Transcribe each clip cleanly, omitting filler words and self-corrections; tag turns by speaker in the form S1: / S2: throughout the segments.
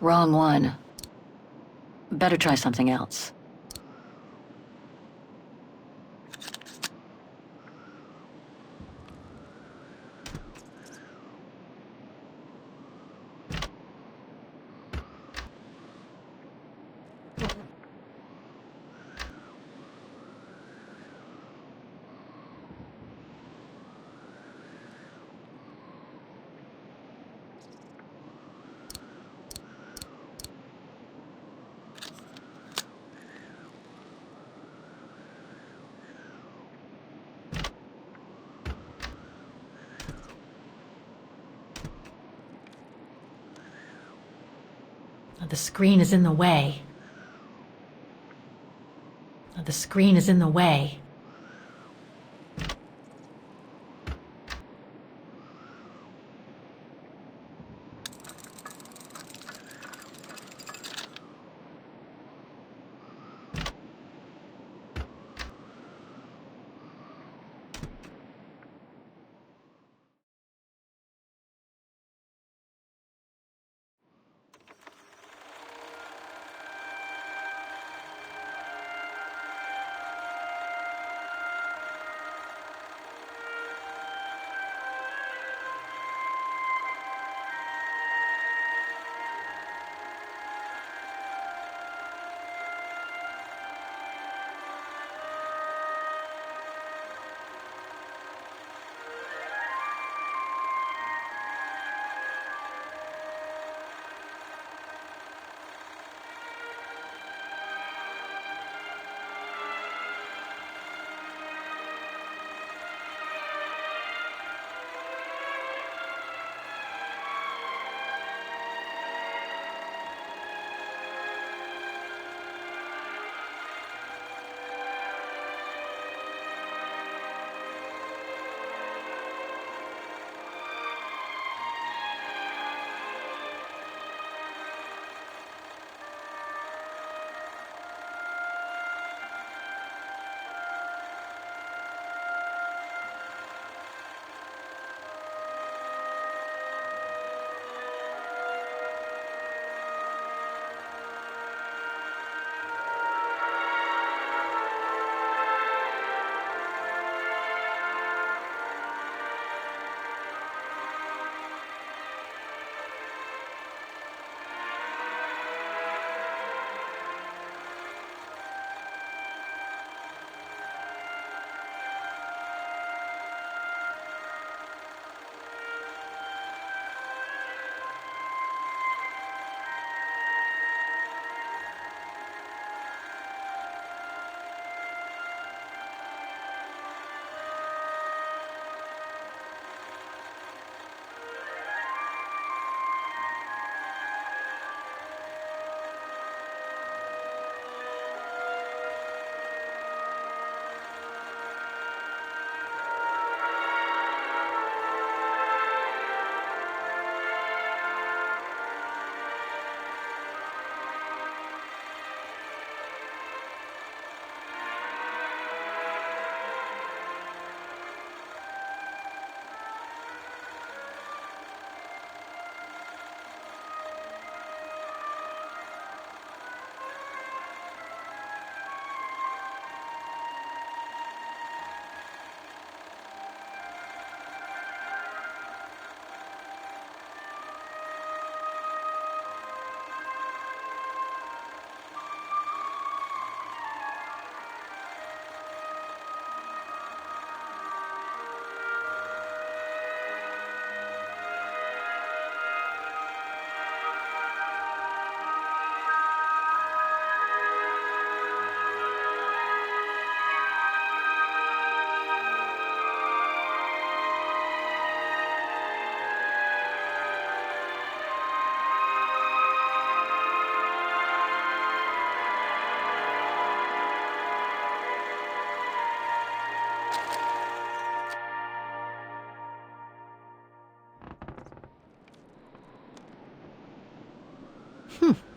S1: Wrong one. Better try something else.
S2: The screen is in the way. The screen is in the way.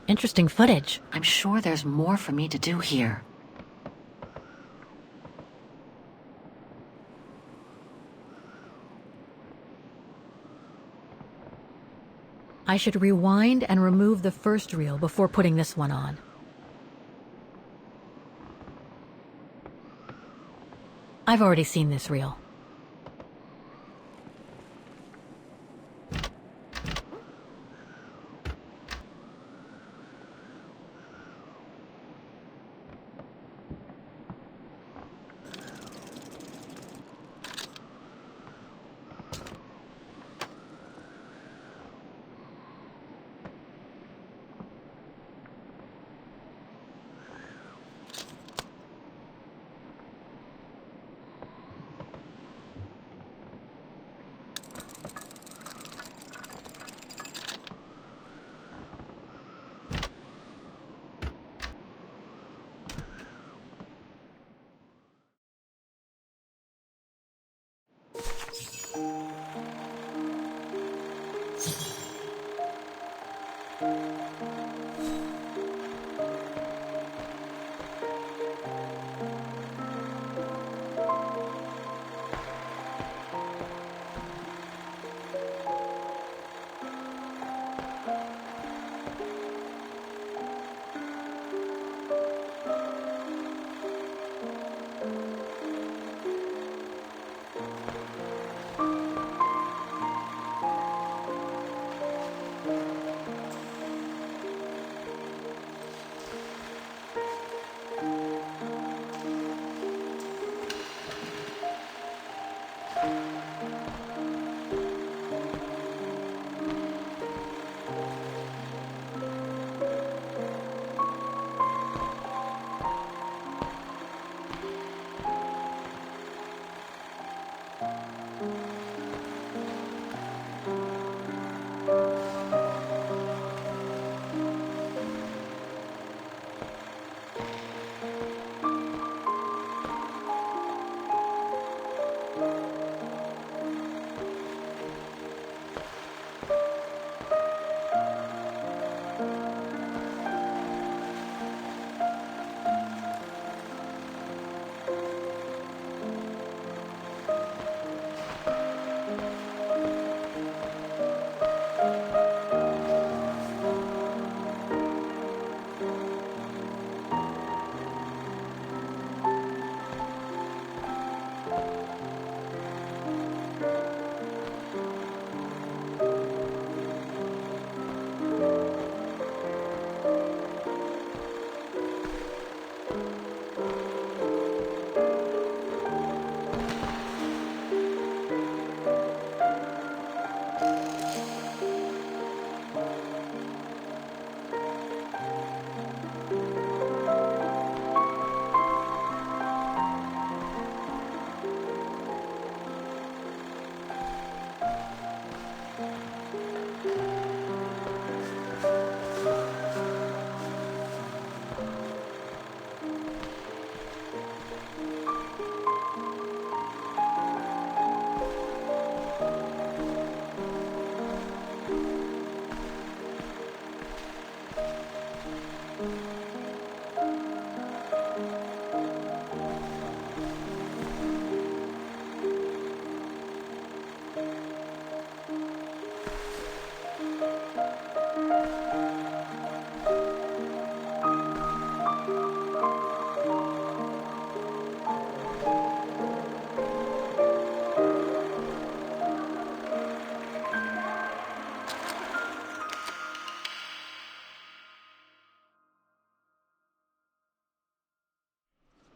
S2: Interesting footage.
S1: I'm sure there's more for me to do here.
S2: I should rewind and remove the first reel before putting this one on. I've already seen this reel.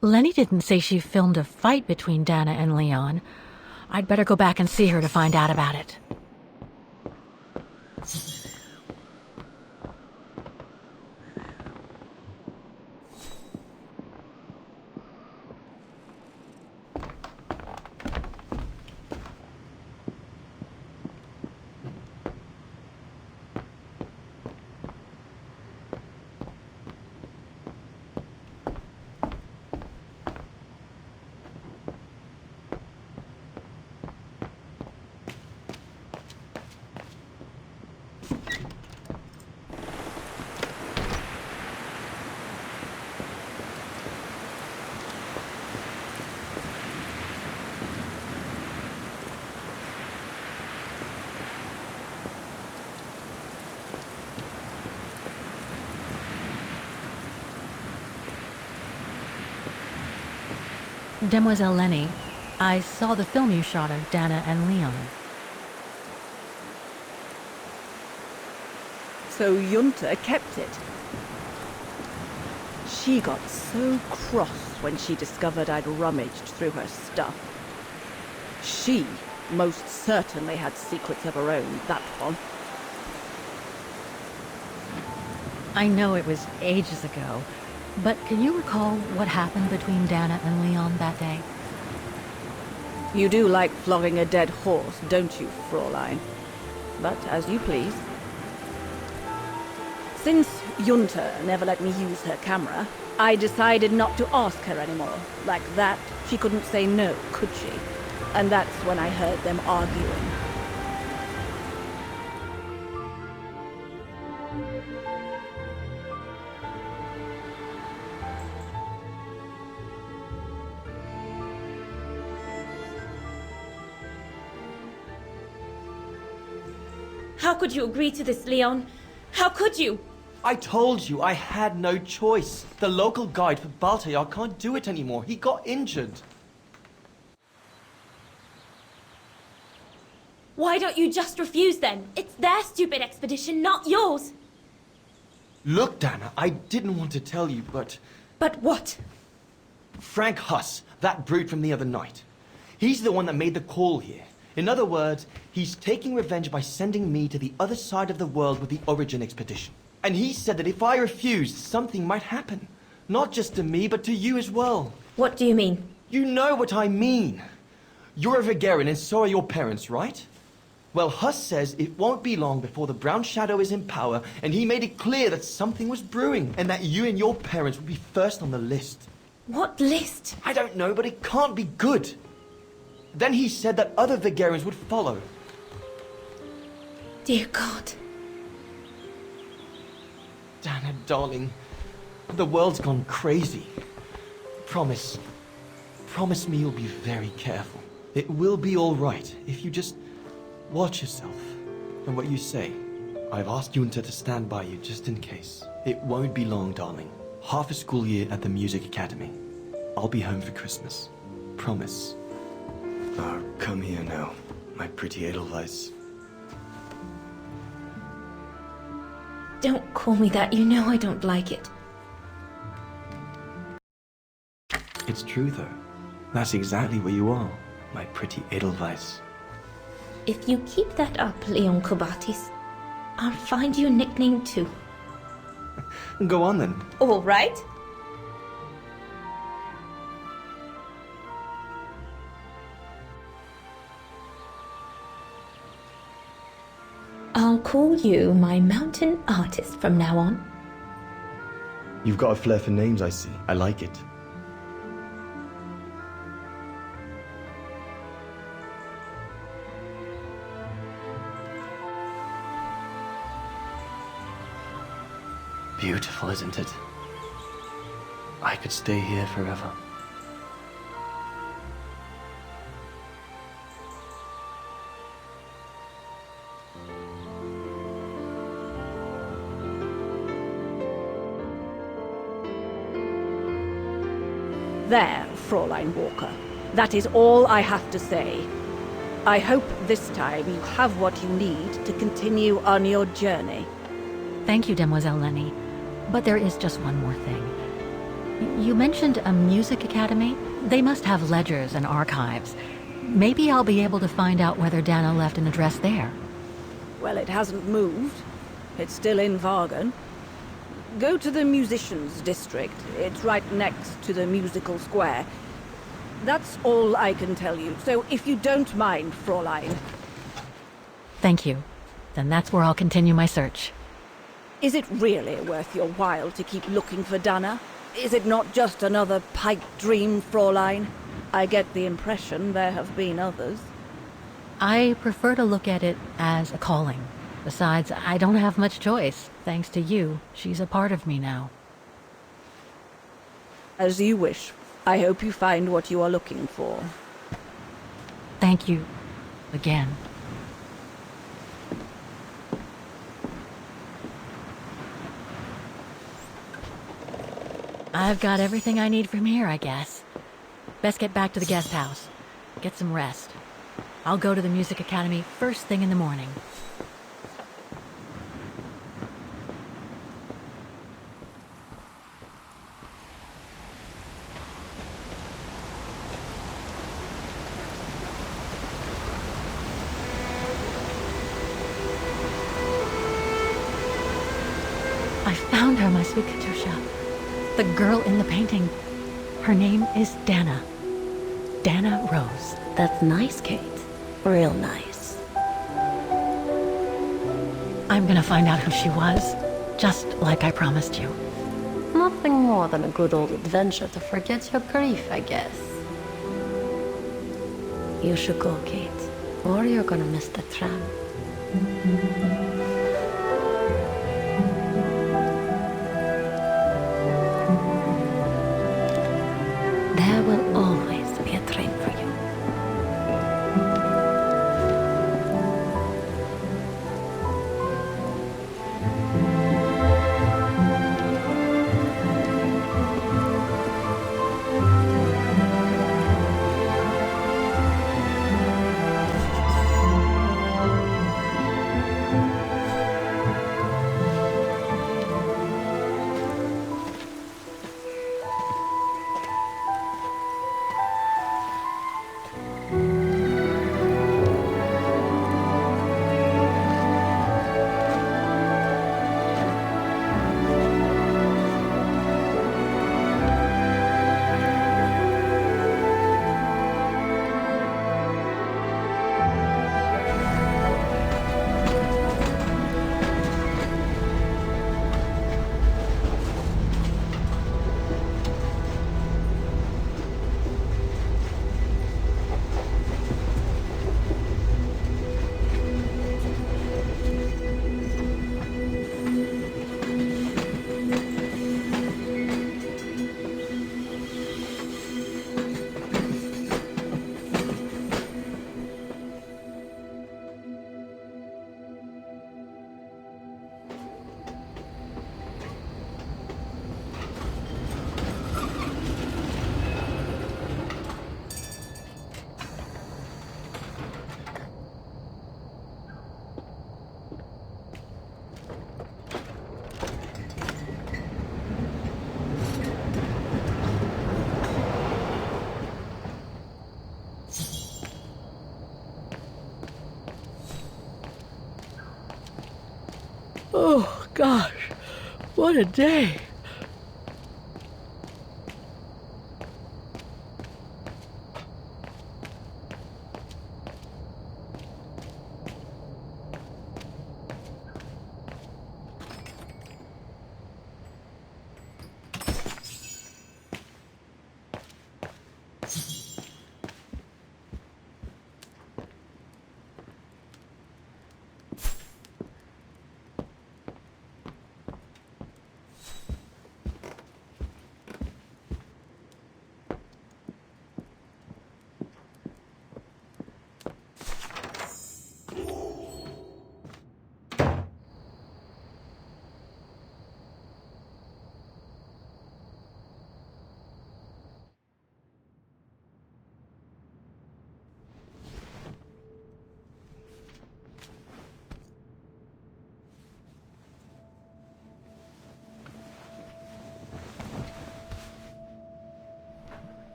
S2: Lenny didn't say she filmed a fight between Dana and Leon. I'd better go back and see her to find out about it. Demoiselle Lenny, I saw the film you shot of Dana and Leon.
S3: So Junta kept it. She got so cross when she discovered I'd rummaged through her stuff. She most certainly had secrets of her own, that one.
S2: I know it was ages ago, but can you recall what happened between Dana and Leon that day?
S3: You do like flogging a dead horse, don't you, Fräulein? But as you please. Since Junta never let me use her camera, I decided not to ask her anymore. Like that, she couldn't say no, could she? And that's when I heard them arguing.
S4: How could you agree to this, Leon? How could you?
S5: I told you I had no choice. The local guide for Baltayar can't do it anymore. He got injured.
S4: Why don't you just refuse then? It's their stupid expedition, not yours.
S5: Look, Dana, I didn't want to tell you, but...
S4: But what?
S5: Frank Huss, that brute from the other night. He's the one that made the call here. In other words, he's taking revenge by sending me to the other side of the world with the Origin expedition. And he said that if I refused, something might happen. Not just to me, but to you as well.
S4: What do you mean?
S5: You know what I mean. You're a Vigarian and so are your parents, right? Well, Huss says it won't be long before the Brown Shadow is in power, and he made it clear that something was brewing, and that you and your parents would be first on the list.
S4: What list?
S5: I don't know, but it can't be good. Then he said that other Vigarians would follow.
S4: Dear God.
S5: Dana, darling, the world's gone crazy. Promise me you'll be very careful. It will be all right if you just watch yourself and what you say. I've asked Junta to stand by you just in case. It won't be long, darling. Half a school year at the music academy. I'll be home for Christmas. Promise. Oh, come here now, my pretty Edelweiss.
S4: Don't call me that. You know I don't like it.
S5: It's true, though. That's exactly where you are, my pretty Edelweiss.
S4: If you keep that up, Leon Kobatis, I'll find you a nickname too.
S5: Go on, then.
S4: All right. I'll call you my mountain artist from now on.
S5: You've got a flair for names, I see. I like it. Beautiful, isn't it? I could stay here forever.
S3: There, Fräulein Walker. That is all I have to say. I hope this time you have what you need to continue on your journey.
S2: Thank you, Demoiselle Lenny. But there is just one more thing. You mentioned a music academy? They must have ledgers and archives. Maybe I'll be able to find out whether Dana left an address there.
S3: Well, it hasn't moved. It's still in Vargan. Go to the musicians' district. It's right next to the musical square. That's all I can tell you, so if you don't mind, Fräulein.
S2: Thank you. Then that's where I'll continue my search.
S3: Is it really worth your while to keep looking for Dana? Is it not just another pipe dream, Fräulein? I get the impression there have been others.
S2: I prefer to look at it as a calling. Besides, I don't have much choice. Thanks to you, she's a part of me now.
S3: As you wish. I hope you find what you are looking for.
S2: Thank you. Again. I've got everything I need from here, I guess. Best get back to the guest house. Get some rest. I'll go to the music academy first thing in the morning. I found her, my sweet Katusha. The girl in the painting. Her name is Dana. Dana Rose.
S6: That's nice, Kate. Real nice.
S2: I'm gonna find out who she was, just like I promised you.
S6: Nothing more than a good old adventure to forget your grief, I guess. You should go, Kate, or you're gonna miss the tram. There will always be a train for you.
S7: Oh, gosh, what a day.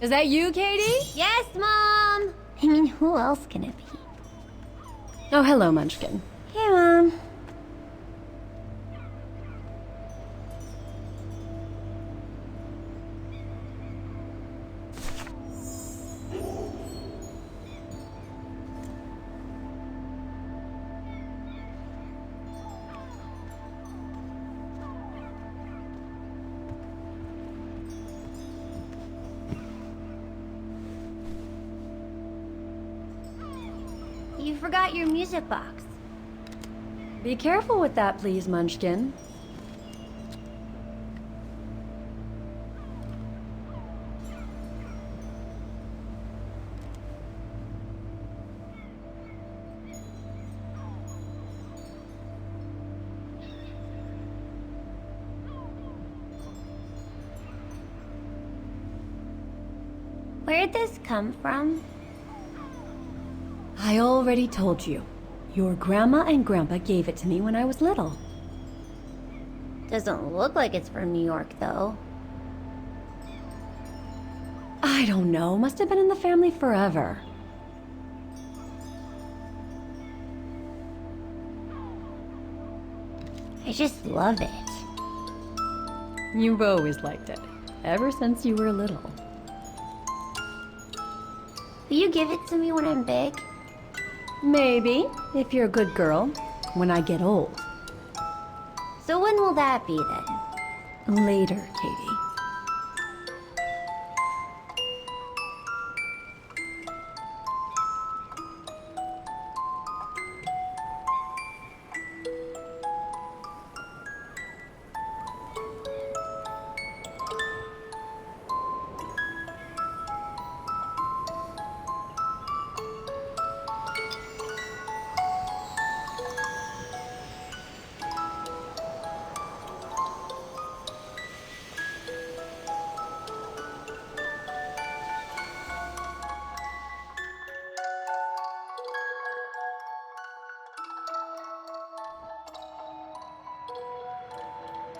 S8: Is that you, Katie?
S9: Yes, Mom! I mean, who else can it be?
S6: Oh, hello, Munchkin.
S9: Hey, Mom. You forgot your music box.
S6: Be careful with that, please, Munchkin.
S9: Where'd this come from?
S6: I already told you. Your grandma and grandpa gave it to me when I was little.
S9: Doesn't look like it's from New York, though.
S6: I don't know. Must have been in the family forever.
S9: I just love it.
S6: You've always liked it. Ever since you were little.
S9: Will you give it to me when I'm big?
S6: Maybe, if you're a good girl. When I get old.
S9: So when will that be then?
S6: Later, Katie.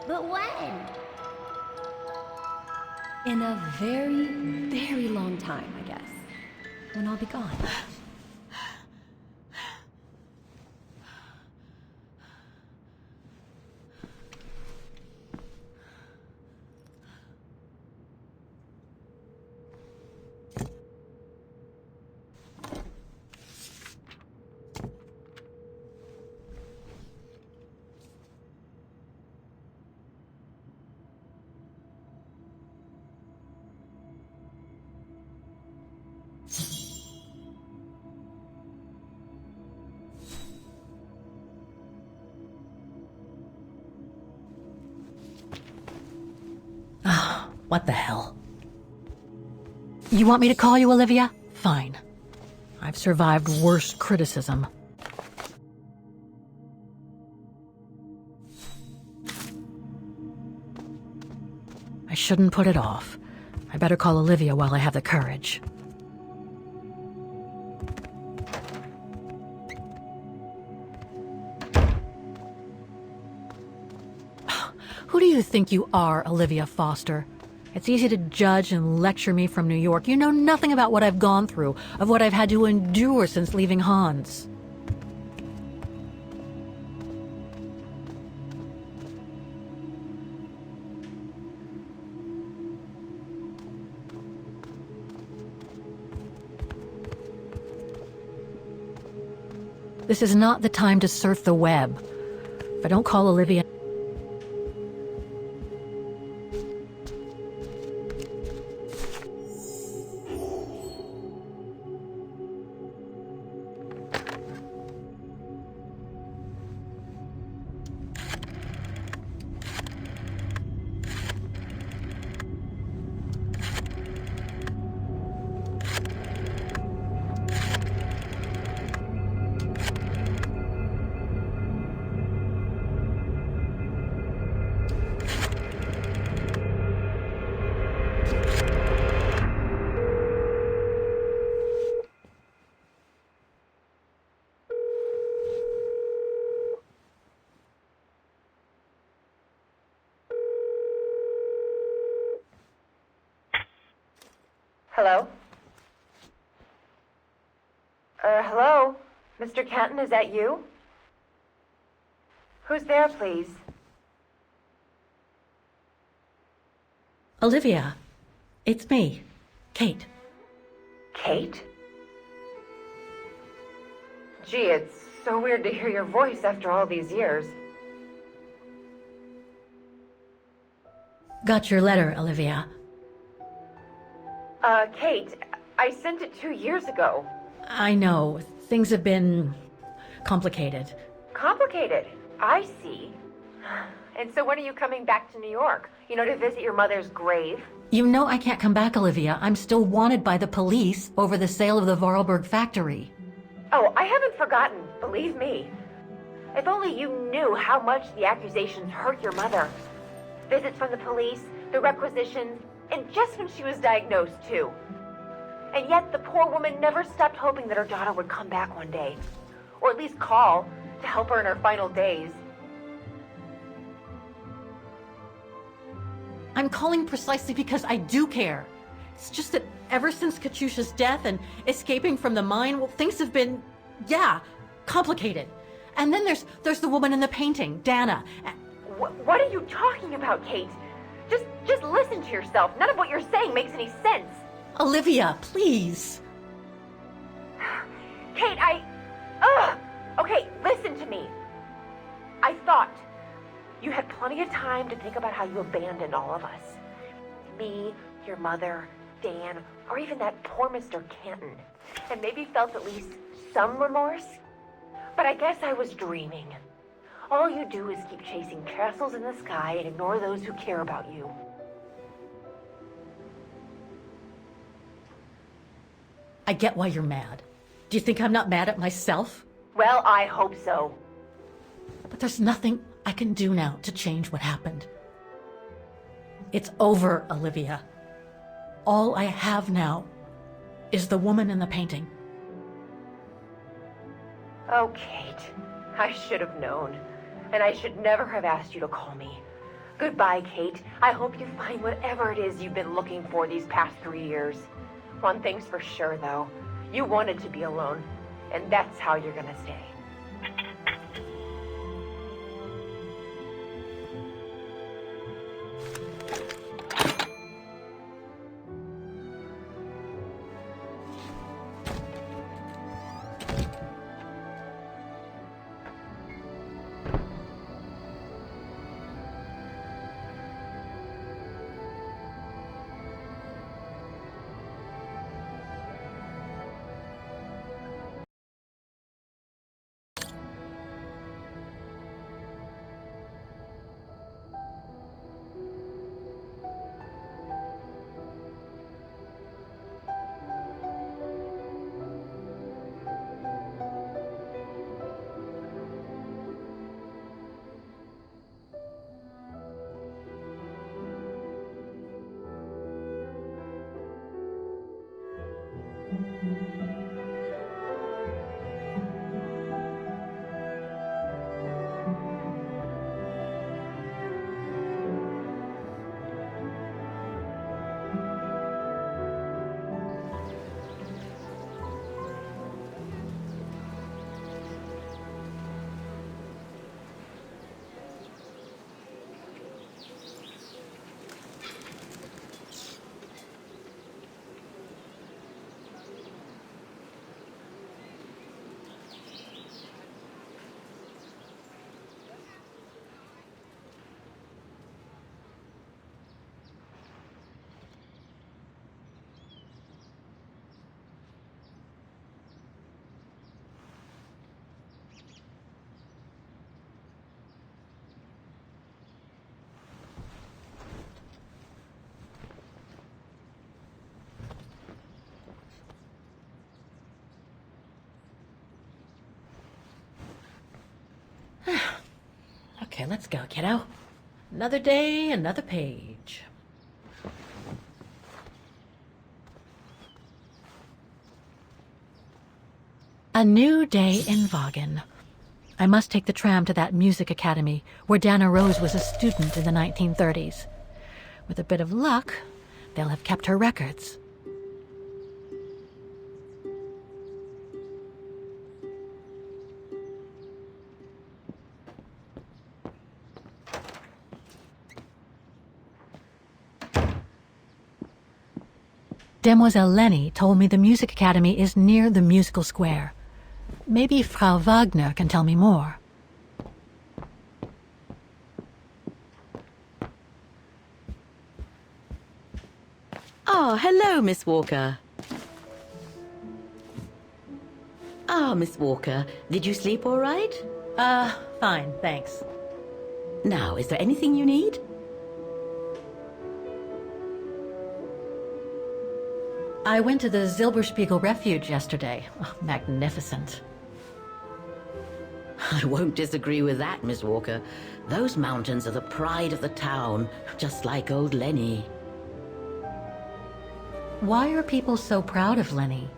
S9: But when?
S6: In a very, very long time, I guess. When I'll be gone.
S2: What the hell? You want me to call you Olivia? Fine. I've survived worse criticism. I shouldn't put it off. I better call Olivia while I have the courage. Who do you think you are, Olivia Foster? It's easy to judge and lecture me from New York. You know nothing about what I've gone through, of what I've had to endure since leaving Hans. This is not the time to surf the web. If I don't call Olivia...
S8: Hello? Hello? Mr. Kenton, is that you? Who's there, please?
S2: Olivia, it's me, Kate.
S8: Kate? Gee, it's so weird to hear your voice after all these years.
S2: Got your letter, Olivia.
S8: Kate, I sent it 2 years ago.
S2: I know, things have been complicated.
S8: Complicated. I see. And so when are you coming back to New York? You know, to visit your mother's grave?
S2: You know I can't come back, Olivia. I'm still wanted by the police over the sale of the Vorarlberg factory.
S8: Oh, I haven't forgotten, believe me. If only you knew how much the accusations hurt your mother. Visits from the police, the requisitions, and just when she was diagnosed, too. And yet the poor woman never stopped hoping that her daughter would come back one day. Or at least call to help her in her final days.
S2: I'm calling precisely because I do care. It's just that ever since Katyusha's death and escaping from the mine, well, things have been, complicated. And then there's the woman in the painting, Dana.
S8: What are you talking about, Kate? Just listen to yourself. None of what you're saying makes any sense.
S2: Olivia, please.
S8: Kate, Okay, listen to me. I thought you had plenty of time to think about how you abandoned all of us. Me, your mother, Dan, or even that poor Mr. Kenton. And maybe felt at least some remorse. But I guess I was dreaming. All you do is keep chasing castles in the sky and ignore those who care about you.
S2: I get why you're mad. Do you think I'm not mad at myself?
S8: Well, I hope so.
S2: But there's nothing I can do now to change what happened. It's over, Olivia. All I have now is the woman in the painting.
S8: Oh, Kate, I should have known. And I should never have asked you to call me. Goodbye, Kate. I hope you find whatever it is you've been looking for these past 3 years. One thing's for sure, though. You wanted to be alone, and that's how you're gonna stay.
S2: Okay, let's go, kiddo. Another day, another page. A new day in Vaughan. I must take the tram to that music academy where Dana Rose was a student in the 1930s. With a bit of luck, they'll have kept her records. Demoiselle Lenny told me the Music Academy is near the musical square. Maybe Frau Wagner can tell me more.
S10: Oh, hello, Miss Walker. Miss Walker, did you sleep all right?
S2: Fine, thanks.
S10: Now, is there anything you need?
S2: I went to the Silberspiegel Refuge yesterday. Oh, magnificent.
S10: I won't disagree with that, Miss Walker. Those mountains are the pride of the town, just like old Lenny.
S2: Why are people so proud of Lenny?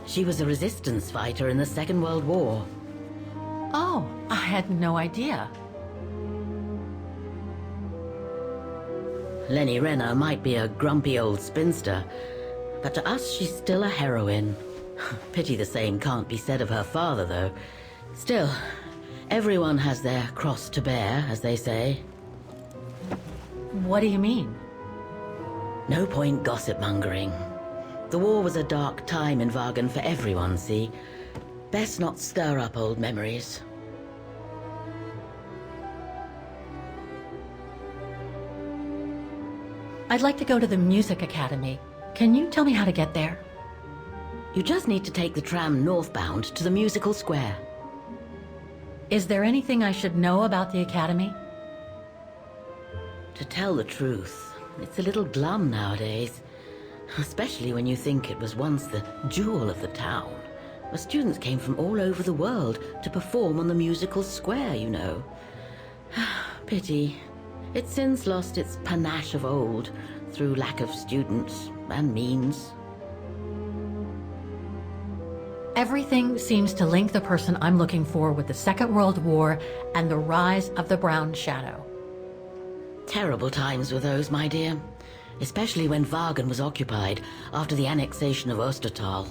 S10: She was a resistance fighter in the Second World War.
S2: Oh, I had no idea.
S10: Lenny Renner might be a grumpy old spinster, but to us she's still a heroine. Pity the same can't be said of her father, though. Still, everyone has their cross to bear, as they say.
S2: What do you mean?
S10: No point gossip-mongering. The war was a dark time in Wagen for everyone, see? Best not stir up old memories.
S2: I'd like to go to the Music Academy. Can you tell me how to get there?
S10: You just need to take the tram northbound to the musical square.
S2: Is there anything I should know about the Academy?
S10: To tell the truth, it's a little glum nowadays. Especially when you think it was once the jewel of the town, where students came from all over the world to perform on the musical square, you know. Pity. It's since lost its panache of old through lack of students and means.
S2: Everything seems to link the person I'm looking for with the Second World War and the rise of the Brown Shadow.
S10: Terrible times were those, my dear. Especially when Wagen was occupied after the annexation of Ostertal.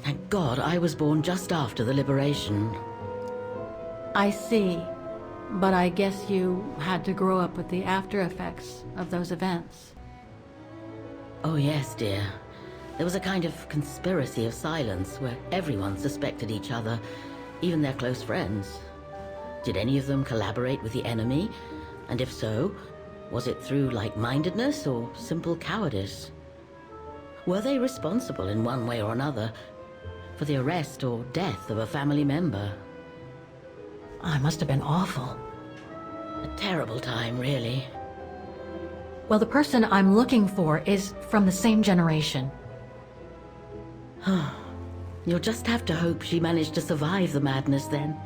S10: Thank God I was born just after the liberation.
S2: I see. But I guess you had to grow up with the after effects of those events.
S10: Oh yes, dear. There was a kind of conspiracy of silence where everyone suspected each other, even their close friends. Did any of them collaborate with the enemy? And if so, was it through like-mindedness or simple cowardice? Were they responsible in one way or another for the arrest or death of a family member?
S2: I must have been awful.
S10: A terrible time, really.
S2: Well, the person I'm looking for is from the same generation.
S10: You'll just have to hope she managed to survive the madness then.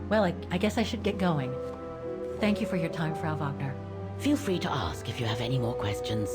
S2: Well, I guess I should get going. Thank you for your time, Frau Wagner.
S10: Feel free to ask if you have any more questions.